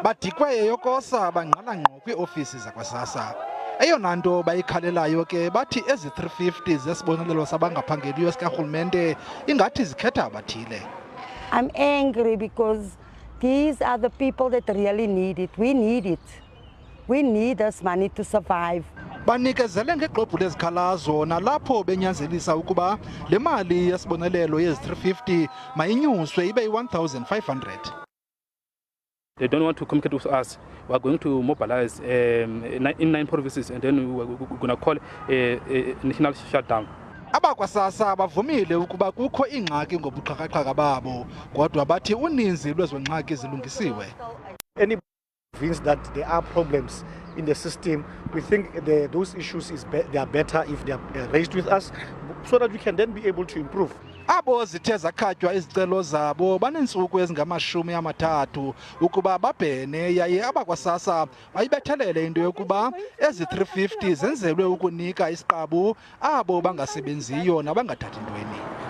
badikwe yokosa bangqala ngqo kwii-ofisi zakwa-SASSA. Eyona nto bayikhalelayo ke bathi ezi 350 zesibonelelo sabangaphangeliyo sikaRhulumnte ingathi zikhetha abathile. I'm angry because these are the people that really need it. We need it. We need this money to survive. Banikezele ngegqobhu lezikhalazo nalapho benyanzelisa ukuba le mali yesibonelelo yezi 350 mayinyuswe ibe yi-1,500. They don't want to communicate with us. We are going to mobilize in 9 provinces, and then we're going to call a national shutdown. Abakwa-SASSA bavumile ukuba kukho ingxaki ngobuxhakaxhaka babo, kodwa bathi uninzi lwezo ngxaki zilungisiwe. Any convinced that there are problems in the system, we think those issues they are better if they are raised with us, so that we can then be able to improve. Abo zithe zakhatywa izicelo zabo baneentsuku ezingama-30 ukuba babhene, yaye abakwa-SASSA bayibethelele into yokuba ezi 350 zenzelwe ukunika isiqabu abo bangasebenziyo nabangathathi ntweni.